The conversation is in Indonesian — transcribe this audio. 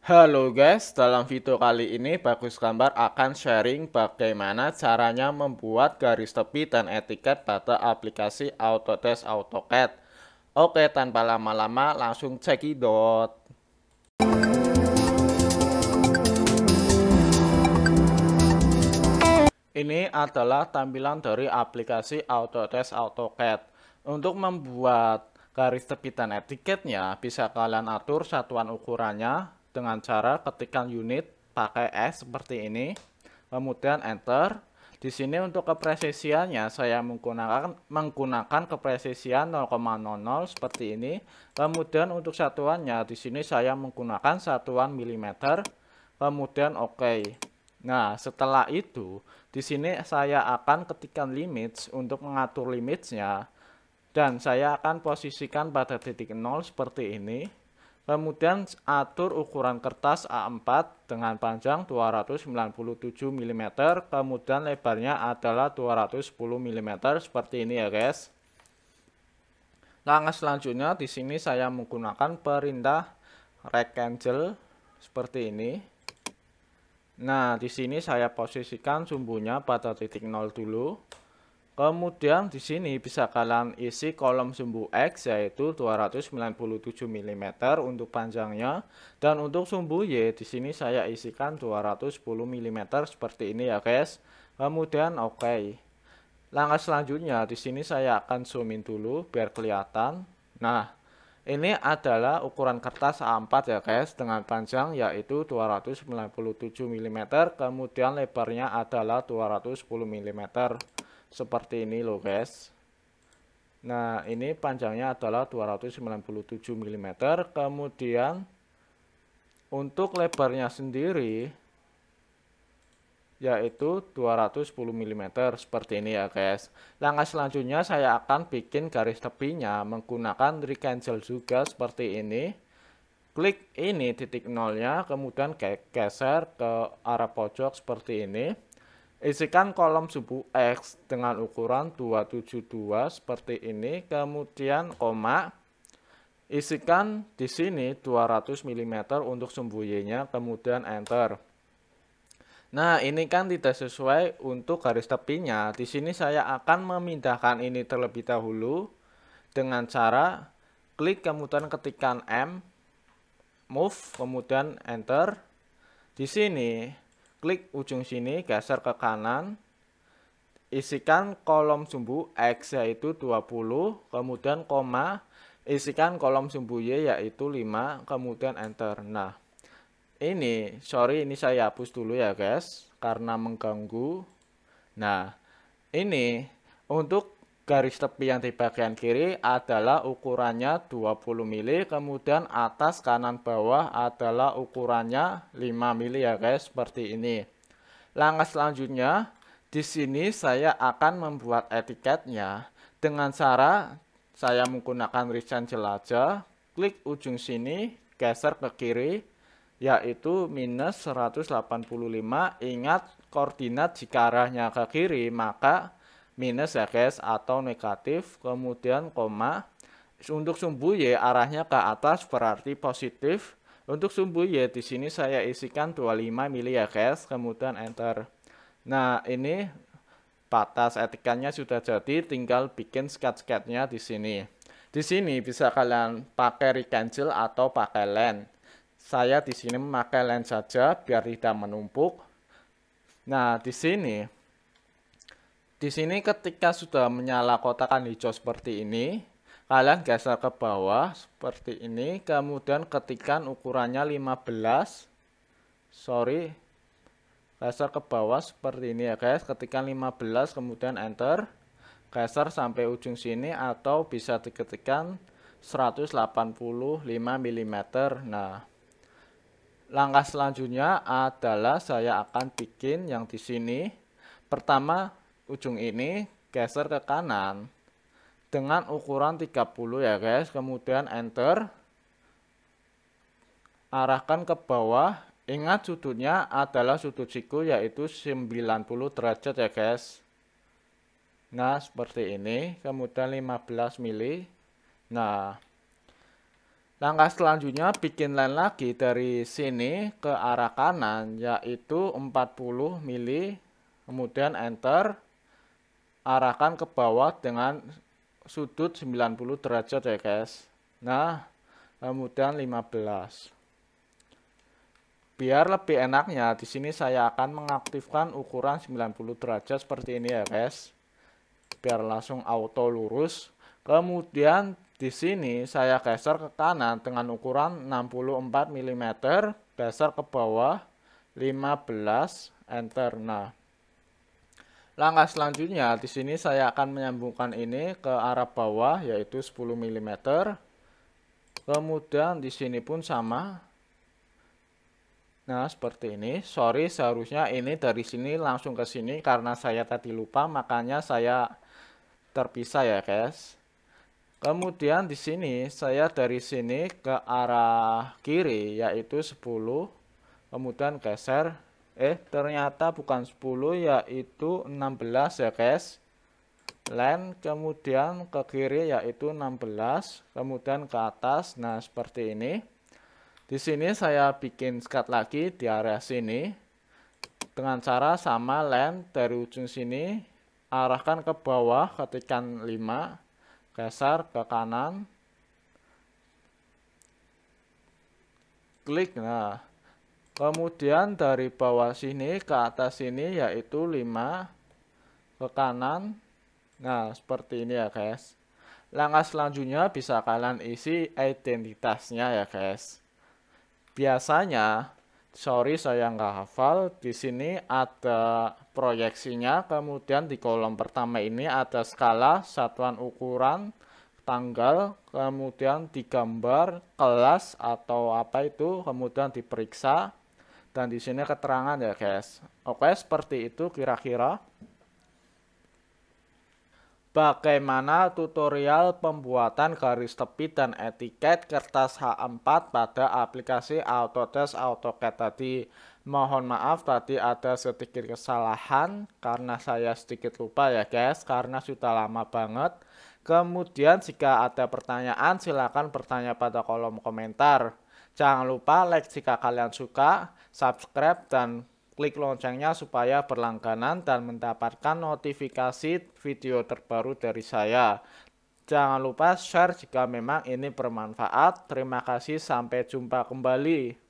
Halo guys, dalam video kali ini Bagus Gambar akan sharing bagaimana caranya membuat garis tepi dan etiket pada aplikasi Autodesk AutoCAD. Oke, tanpa lama-lama langsung cekidot. Ini adalah tampilan dari aplikasi Autodesk AutoCAD. Untuk membuat garis tepi dan etiketnya, bisa kalian atur satuan ukurannya dengan cara ketikkan unit pakai S seperti ini, kemudian enter. Di sini untuk kepresisiannya saya menggunakan kepresisian 0,00 seperti ini. Kemudian untuk satuannya di sini saya menggunakan satuan milimeter. Kemudian oke. Nah, setelah itu di sini saya akan ketikkan limits untuk mengatur limitsnya dan saya akan posisikan pada titik 0 seperti ini. Kemudian atur ukuran kertas A4 dengan panjang 297 mm, kemudian lebarnya adalah 210 mm seperti ini ya guys. Langkah selanjutnya di sini saya menggunakan perintah rectangle seperti ini. Nah, di sini saya posisikan sumbunya pada titik 0 dulu. Kemudian di sini bisa kalian isi kolom sumbu X yaitu 297 mm untuk panjangnya, dan untuk sumbu Y di sini saya isikan 210 mm seperti ini ya guys. Kemudian oke. Langkah selanjutnya di sini saya akan zoom in dulu biar kelihatan. Nah, ini adalah ukuran kertas A4 ya guys, dengan panjang yaitu 297 mm, kemudian lebarnya adalah 210 mm. Seperti ini loh guys. Nah, ini panjangnya adalah 297 mm, kemudian untuk lebarnya sendiri yaitu 210 mm seperti ini ya guys. Langkah selanjutnya saya akan bikin garis tepinya menggunakan rectangle juga seperti ini. Klik ini titik nolnya, kemudian geser ke arah pojok seperti ini. Isikan kolom sumbu X dengan ukuran 272 seperti ini, kemudian koma. Isikan di sini 200 mm untuk sumbu Y-nya, kemudian enter. Nah, ini kan tidak sesuai untuk garis tepinya. Di sini saya akan memindahkan ini terlebih dahulu dengan cara klik kemudian ketikkan M, move, kemudian enter. Di sini klik ujung sini, geser ke kanan. Isikan kolom sumbu X yaitu 20, kemudian koma. Isikan kolom sumbu Y yaitu 5, kemudian enter. Nah, ini saya hapus dulu ya guys karena mengganggu. Nah, ini untuk garis tepi yang di bagian kiri adalah ukurannya 20 mili, kemudian atas kanan bawah adalah ukurannya 5 mili ya guys, seperti ini. Langkah selanjutnya di sini saya akan membuat etiketnya dengan cara saya menggunakan rectangle aja, klik ujung sini, geser ke kiri yaitu minus 185. Ingat koordinat jika arahnya ke kiri maka minus ya guys atau negatif, kemudian koma. Untuk sumbu Y arahnya ke atas berarti positif. Untuk sumbu Y di sini saya isikan 25 mili ya guys, kemudian enter. Nah, ini batas etikanya sudah jadi, tinggal bikin sketch-sketchnya di sini. Di sini bisa kalian pakai rectangle atau pakai line. Saya di sini memakai line saja biar tidak menumpuk. Nah, di sini ketika sudah menyala kotakan hijau seperti ini, kalian geser ke bawah seperti ini, kemudian ketikkan ukurannya 15. Geser ke bawah seperti ini ya guys, ketikkan 15 kemudian enter. Geser sampai ujung sini atau bisa diketikkan 185 mm. Nah, langkah selanjutnya adalah saya akan bikin yang di sini. Pertama, ujung ini geser ke kanan dengan ukuran 30 ya guys, kemudian enter. Arahkan ke bawah. Ingat sudutnya adalah sudut siku yaitu 90 derajat ya guys. Nah, seperti ini, kemudian 15 mili. Nah, Langkah selanjutnya bikin line lagi dari sini ke arah kanan yaitu 40 mili, kemudian enter, arahkan ke bawah dengan sudut 90 derajat ya guys. Nah, kemudian 15. Biar lebih enaknya di sini saya akan mengaktifkan ukuran 90 derajat seperti ini ya guys. Biar langsung auto lurus. Kemudian di sini saya geser ke kanan dengan ukuran 64 mm, geser ke bawah 15, enter. Nah, langkah selanjutnya di sini saya akan menyambungkan ini ke arah bawah yaitu 10 mm. Kemudian di sini pun sama. Nah, seperti ini. Sorry, seharusnya ini dari sini langsung ke sini karena saya tadi lupa, makanya saya terpisah ya, guys. Kemudian di sini saya dari sini ke arah kiri yaitu 10, kemudian geser. Ternyata bukan 10 yaitu 16 ya, guys. Line kemudian ke kiri yaitu 16, kemudian ke atas. Nah, seperti ini. Di sini saya bikin skat lagi di area sini dengan cara sama line dari ujung sini arahkan ke bawah, ketikkan 5, geser ke kanan, klik. Nah, kemudian dari bawah sini ke atas sini yaitu 5 ke kanan. Nah, seperti ini ya guys. Langkah selanjutnya bisa kalian isi identitasnya ya guys. Biasanya, sorry saya nggak hafal, di sini ada proyeksinya, kemudian di kolom pertama ini ada skala, satuan ukuran, tanggal, kemudian digambar, kelas atau apa itu, kemudian diperiksa, dan di sini keterangan ya guys. Oke, seperti itu kira-kira. Bagaimana tutorial pembuatan garis tepi dan etiket kertas H4 pada aplikasi Autodesk AutoCAD tadi. Mohon maaf tadi ada sedikit kesalahan karena saya sedikit lupa ya guys, karena sudah lama banget. Kemudian jika ada pertanyaan silahkan bertanya pada kolom komentar. Jangan lupa like jika kalian suka, subscribe dan klik loncengnya supaya berlangganan dan mendapatkan notifikasi video terbaru dari saya. Jangan lupa share jika memang ini bermanfaat. Terima kasih, sampai jumpa kembali.